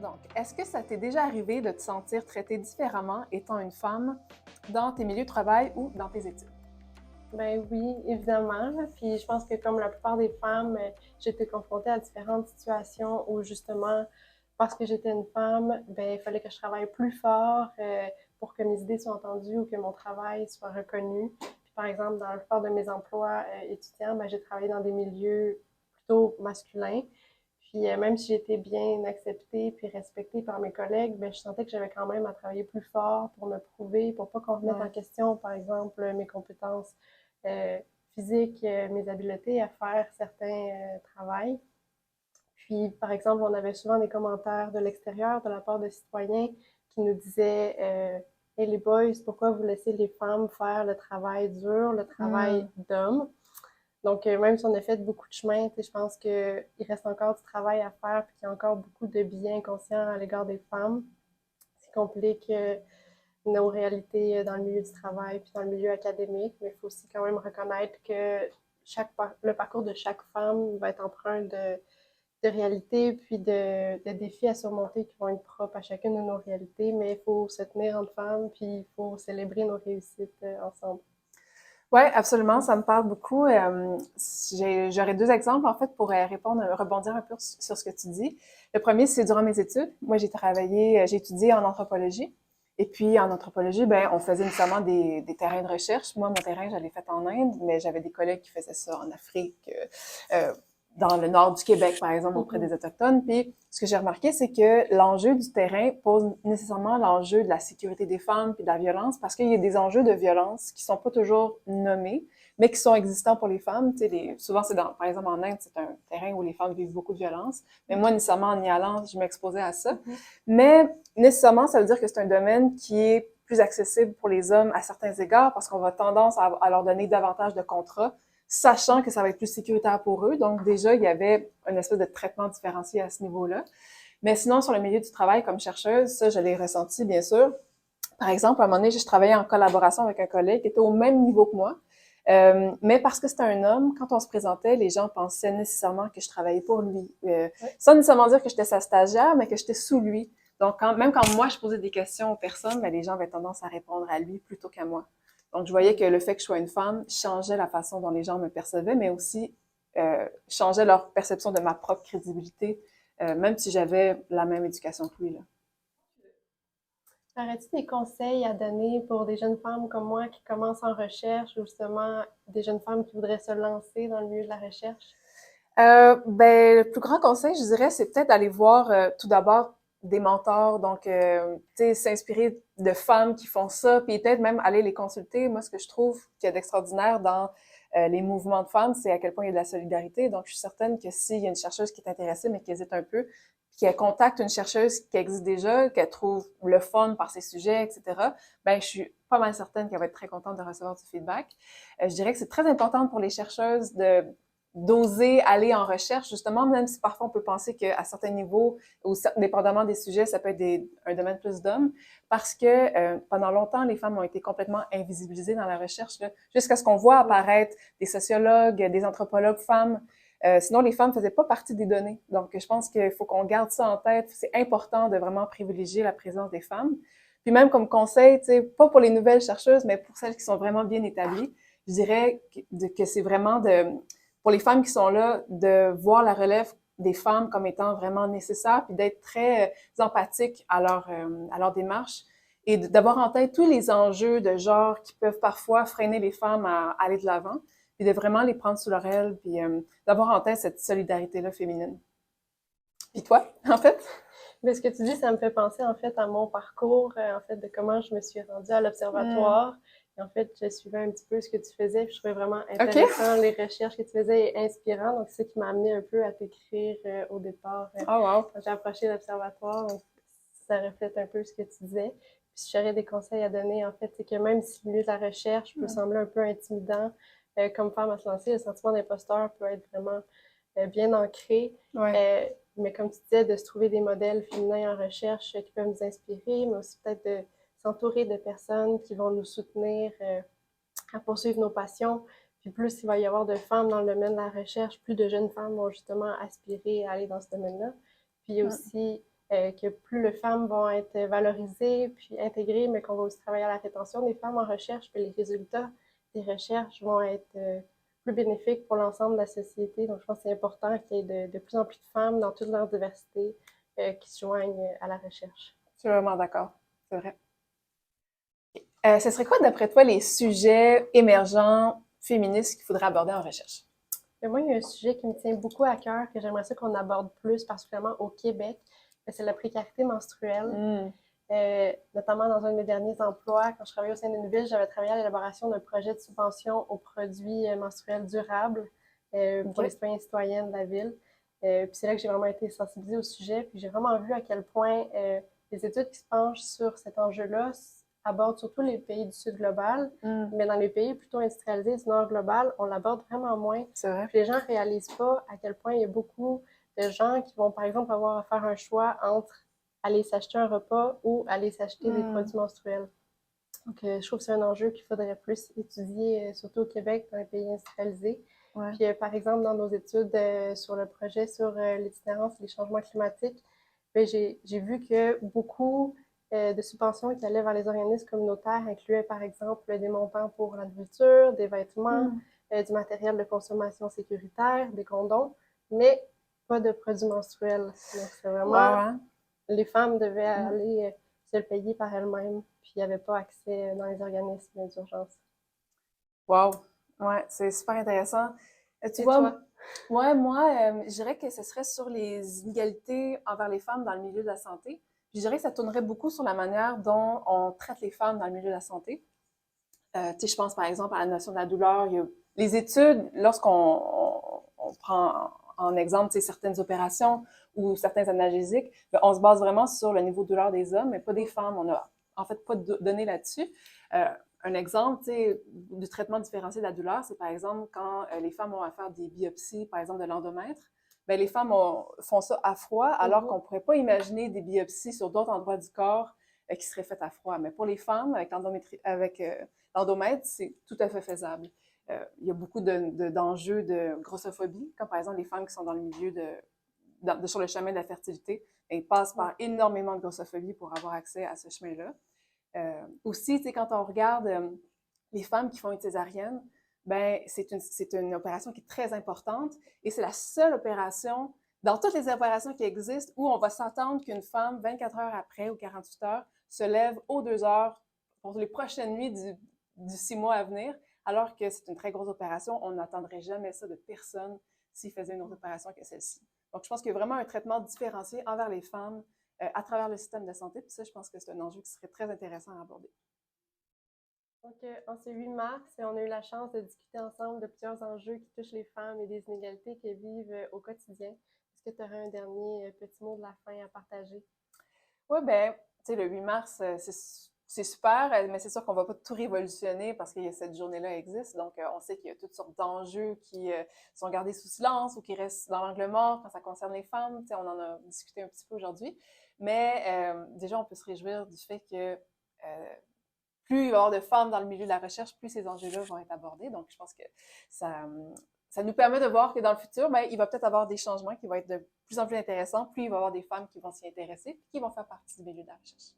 Donc, est-ce que ça t'est déjà arrivé de te sentir traitée différemment étant une femme dans tes milieux de travail ou dans tes études? Ben oui, évidemment. Puis je pense que comme la plupart des femmes, j'ai été confrontée à différentes situations où justement, parce que j'étais une femme, ben il fallait que je travaille plus fort pour que mes idées soient entendues ou que mon travail soit reconnu. Puis par exemple, dans le plupart de mes emplois étudiants, ben, j'ai travaillé dans des milieux plutôt masculins. Puis même si j'étais bien acceptée puis respectée par mes collègues, ben, je sentais que j'avais quand même à travailler plus fort pour me prouver, pour pas qu'on remette en Ouais. question, par exemple, mes compétences euh, physiques, mes habiletés à faire certains travails. Puis, par exemple, on avait souvent des commentaires de l'extérieur de la part de citoyens qui nous disaient Hey les boys, pourquoi vous laissez les femmes faire le travail dur, le travail Hmm. d'hommes? Donc, même si on a fait beaucoup de chemin, je pense qu'il reste encore du travail à faire puis qu'il y a encore beaucoup de biais inconscients à l'égard des femmes. Ce qui complique nos réalités dans le milieu du travail puis dans le milieu académique, mais il faut aussi quand même reconnaître que le parcours de chaque femme va être empreint de réalités puis de défis à surmonter qui vont être propres à chacune de nos réalités, mais il faut se tenir entre femmes puis il faut célébrer nos réussites ensemble. Oui, absolument, ça me parle beaucoup. J'aurais deux exemples, en fait, pour rebondir un peu sur ce que tu dis. Le premier, c'est durant mes études. Moi, j'ai étudié en anthropologie. Et puis, en anthropologie, ben, on faisait nécessairement des terrains de recherche. Moi, mon terrain, je l'ai fait en Inde, mais j'avais des collègues qui faisaient ça en Afrique, dans le nord du Québec, par exemple, auprès Mhm. des Autochtones. Puis, ce que j'ai remarqué, c'est que l'enjeu du terrain pose nécessairement l'enjeu de la sécurité des femmes puis de la violence, parce qu'il y a des enjeux de violence qui sont pas toujours nommés, mais qui sont existants pour les femmes. Tu sais, souvent, par exemple, en Inde, c'est un terrain où les femmes vivent beaucoup de violence. Mais moi, nécessairement, en y allant, je m'exposais à ça. Mhm. Mais, nécessairement, ça veut dire que c'est un domaine qui est plus accessible pour les hommes à certains égards, parce qu'on va tendance à leur donner davantage de contrats, sachant que ça va être plus sécuritaire pour eux. Donc déjà, il y avait une espèce de traitement différencié à ce niveau-là. Mais sinon, sur le milieu du travail comme chercheuse, ça, je l'ai ressenti, bien sûr. Par exemple, à un moment donné, je travaillais en collaboration avec un collègue qui était au même niveau que moi. Mais parce que c'était un homme, quand on se présentait, les gens pensaient nécessairement que je travaillais pour lui. Ouais. Sans nécessairement dire que j'étais sa stagiaire, mais que j'étais sous lui. Donc, même quand moi, je posais des questions aux personnes, ben, les gens avaient tendance à répondre à lui plutôt qu'à moi. Donc, je voyais que Mm. le fait que je sois une femme changeait la façon dont les gens me percevaient, mais aussi changeait leur perception de ma propre crédibilité, même si j'avais la même éducation que lui. Là. Aurais-tu des conseils à donner pour des jeunes femmes comme moi qui commencent en recherche ou justement des jeunes femmes qui voudraient se lancer dans le milieu de la recherche? Ben, le plus grand conseil, je dirais, c'est peut-être d'aller voir tout d'abord des mentors, donc tu sais, s'inspirer de femmes qui font ça, puis peut-être même aller les consulter. Moi, ce que je trouve qu'il y a d'extraordinaire dans les mouvements de femmes, c'est à quel point il y a de la solidarité. Donc, je suis certaine que s'il y a une chercheuse qui est intéressée, mais qui hésite un peu, puis qu'elle contacte une chercheuse qui existe déjà, qu'elle trouve le fun par ses sujets, etc., ben, je suis pas mal certaine qu'elle va être très contente de recevoir du feedback. Je dirais que c'est très important pour les chercheuses de d'oser aller en recherche, justement, même si parfois on peut penser qu'à certains niveaux, ou dépendamment des sujets, ça peut être un domaine plus d'hommes, parce que pendant longtemps, les femmes ont été complètement invisibilisées dans la recherche, là, jusqu'à ce qu'on voit apparaître des sociologues, des anthropologues femmes. Sinon, les femmes faisaient pas partie des données. Donc, je pense qu'il faut qu'on garde ça en tête. C'est important de vraiment privilégier la présence des femmes. Puis même comme conseil, tu sais, pas pour les nouvelles chercheuses, mais pour celles qui sont vraiment bien établies, je dirais que c'est vraiment pour les femmes qui sont là, de voir la relève des femmes comme étant vraiment nécessaire, puis d'être très empathique à leur démarche et d'avoir en tête tous les enjeux de genre qui peuvent parfois freiner les femmes à aller de l'avant, puis de vraiment les prendre sous leur aile, puis d'avoir en tête cette solidarité-là féminine. Puis toi, en fait? Mais ce que tu dis, ça me fait penser en fait à mon parcours, en fait, de comment je me suis rendue à Hmm. l'observatoire. Et en fait, je suivais un petit peu ce que tu faisais, puis je trouvais vraiment OK. intéressant les recherches que tu faisais et inspirant. Donc, c'est ce qui m'a amené un peu à t'écrire au départ Oh, wow. quand j'ai approché l'observatoire. Donc, ça reflète un peu ce que tu disais. Puis, si j'aurais des conseils à donner, en fait, c'est que même si le milieu de la recherche peut sembler un peu intimidant, comme femme à se lancer, le sentiment d'imposteur peut être vraiment bien ancré. Ouais. Euh, mais comme tu disais, de se trouver des modèles féminins en recherche qui peuvent nous inspirer, mais aussi peut-être de s'entourer de personnes qui vont nous soutenir à poursuivre nos passions. Puis plus il va y avoir de femmes dans le domaine de la recherche, plus de jeunes femmes vont justement aspirer à aller dans ce domaine-là. Puis Hmm. aussi que plus les femmes vont être valorisées puis intégrées, mais qu'on va aussi travailler à la rétention des femmes en recherche, puis les résultats des recherches vont être plus bénéfiques pour l'ensemble de la société. Donc, je pense que c'est important qu'il y ait de plus en plus de femmes dans toute leur diversité qui se joignent à la recherche. Je suis vraiment d'accord, c'est vrai. Ce serait quoi, d'après toi, les sujets émergents féministes qu'il faudrait aborder en recherche? Mais moi, il y a un sujet qui me tient beaucoup à cœur, que j'aimerais ça qu'on aborde plus, particulièrement au Québec, c'est la précarité menstruelle. Notamment dans un de mes derniers emplois, quand je travaillais au sein d'une ville, j'avais travaillé à l'élaboration d'un projet de subvention aux produits menstruels durables pour les citoyens et citoyennes de la ville. Puis c'est là que j'ai vraiment été sensibilisée au sujet, puis j'ai vraiment vu à quel point les études qui se penchent sur cet enjeu-là abordent surtout les pays du sud global, mais dans les pays plutôt industrialisés du nord global, on l'aborde vraiment moins. C'est vrai. Puis les gens réalisent pas à quel point il y a beaucoup de gens qui vont, par exemple, avoir à faire un choix entre aller s'acheter un repas ou aller s'acheter des produits menstruels. Donc, je trouve que c'est un enjeu qu'il faudrait plus étudier, surtout au Québec, dans les pays industrialisés. Ouais. Puis, par exemple, dans nos études sur le projet sur l'itinérance et les changements climatiques, ben, j'ai vu que beaucoup de subventions qui allaient vers les organismes communautaires incluaient, par exemple, des montants pour la nourriture, des vêtements, du matériel de consommation sécuritaire, des condoms, mais pas de produits menstruels. Donc, c'est vraiment... Les femmes devaient aller se le payer par elles-mêmes, puis il n'y avait pas accès dans les organismes d'urgence. Wow! Ouais, c'est super intéressant. Tu Et vois, toi? ouais, moi, je dirais que ce serait sur les inégalités envers les femmes dans le milieu de la santé. Puis je dirais que ça tournerait beaucoup sur la manière dont on traite les femmes dans le milieu de la santé. Tu sais, je pense par exemple à la notion de la douleur. Il y a les études, lorsqu'on prend en exemple, tu sais, certaines opérations ou certains analgésiques, ben, on se base vraiment sur le niveau de douleur des hommes, mais pas des femmes. On a en fait pas de données là-dessus. Un exemple, tu sais, du traitement différencié de la douleur, c'est par exemple quand les femmes ont à faire des biopsies, par exemple de l'endomètre, ben les femmes font ça à froid, alors qu'on pourrait pas imaginer des biopsies sur d'autres endroits du corps qui seraient faites à froid. Mais pour les femmes, avec l'endomètre, c'est tout à fait faisable. Il y a beaucoup d'enjeux de grossophobie, comme par exemple les femmes qui sont dans le milieu sur le chemin de la fertilité. Elles passent par énormément de grossophobie pour avoir accès à ce chemin-là. Aussi, tu sais, quand on regarde les femmes qui font une césarienne, ben c'est une opération qui est très importante et c'est la seule opération dans toutes les opérations qui existent où on va s'attendre qu'une femme, 24 heures après ou 48 heures, se lève aux 2 heures pour les prochaines nuits du 6 mois à venir, alors que c'est une très grosse opération. On n'attendrait jamais ça de personne s'il faisait une autre opération que celle-ci. Donc, je pense qu'il y a vraiment un traitement différencié envers les femmes à travers le système de santé. Puis ça, je pense que c'est un enjeu qui serait très intéressant à aborder. Donc, en ce 8 mars, on a eu la chance de discuter ensemble de plusieurs enjeux qui touchent les femmes et des inégalités qu'elles vivent au quotidien. Est-ce que tu aurais un dernier petit mot de la fin à partager? Oui, ben, tu sais, le 8 mars, c'est super, mais c'est sûr qu'on va pas tout révolutionner parce que cette journée-là existe. Donc, on sait qu'il y a toutes sortes d'enjeux qui sont gardés sous silence ou qui restent dans l'angle mort quand ça concerne les femmes. Tu sais, on en a discuté un petit peu aujourd'hui. Mais déjà, on peut se réjouir du fait que plus il va y avoir de femmes dans le milieu de la recherche, plus ces enjeux-là vont être abordés. Donc, je pense que ça, ça nous permet de voir que dans le futur, ben, il va peut-être avoir des changements qui vont être de plus en plus intéressants. Plus il va y avoir des femmes qui vont s'y intéresser et qui vont faire partie du milieu de la recherche.